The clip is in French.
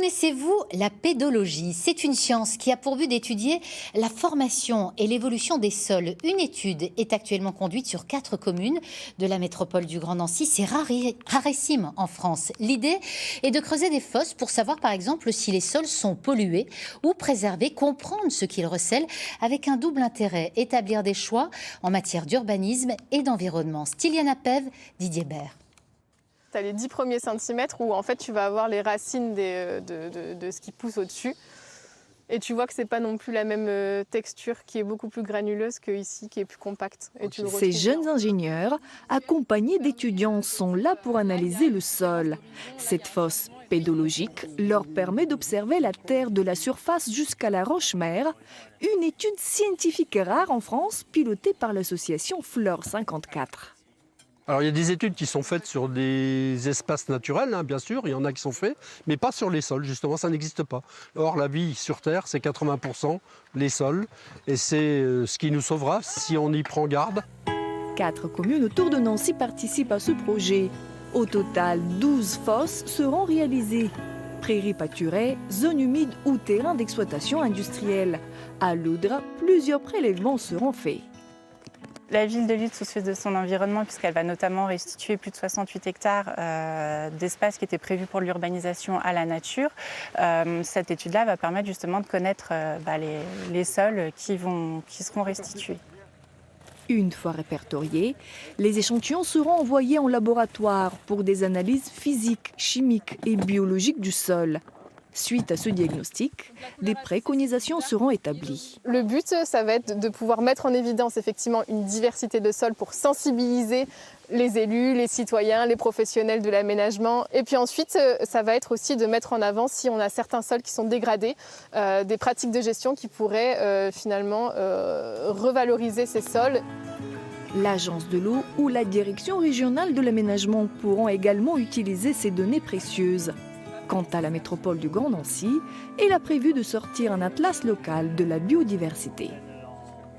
Connaissez-vous la pédologie? C'est une science qui a pour but d'étudier la formation et l'évolution des sols. Une étude est actuellement conduite sur 4 communes de la métropole du Grand Nancy. C'est rarissime en France. L'idée est de creuser des fosses pour savoir par exemple si les sols sont pollués ou préservés, comprendre ce qu'ils recèlent avec un double intérêt, établir des choix en matière d'urbanisme et d'environnement. Styliana Pev, Didier Bert. Tu as les 10 premiers centimètres où en fait tu vas avoir les racines de ce qui pousse au-dessus. Et tu vois que c'est pas non plus la même texture, qui est beaucoup plus granuleuse que ici, qui est plus compacte. Et tu le Ces jeunes bien. ingénieurs, accompagnés d'étudiants, sont là pour analyser le sol. Cette fosse pédologique leur permet d'observer la terre de la surface jusqu'à la roche-mère, une étude scientifique rare en France, pilotée par l'association Fleur 54. Alors il y a des études qui sont faites sur des espaces naturels, bien sûr, il y en a qui sont faits, mais pas sur les sols, justement, ça n'existe pas. Or la vie sur Terre, c'est 80% les sols, et c'est ce qui nous sauvera si on y prend garde. 4 communes autour de Nancy participent à ce projet. Au total, 12 fosses seront réalisées. Prairies pâturées, zones humides ou terrains d'exploitation industrielle. À Loudres, plusieurs prélèvements seront faits. La ville de Lille soucieuse de son environnement, puisqu'elle va notamment restituer plus de 68 hectares d'espace qui étaient prévus pour l'urbanisation à la nature. Cette étude-là va permettre justement de connaître les sols qui seront restitués. Une fois répertoriés, les échantillons seront envoyés en laboratoire pour des analyses physiques, chimiques et biologiques du sol. Suite à ce diagnostic, des préconisations seront établies. Le but, ça va être de pouvoir mettre en évidence effectivement une diversité de sols pour sensibiliser les élus, les citoyens, les professionnels de l'aménagement. Et puis ensuite, ça va être aussi de mettre en avant si on a certains sols qui sont dégradés, des pratiques de gestion qui pourraient finalement revaloriser ces sols. L'Agence de l'eau ou la Direction régionale de l'aménagement pourront également utiliser ces données précieuses. Quant à la métropole du Grand Nancy, elle a prévu de sortir un atlas local de la biodiversité.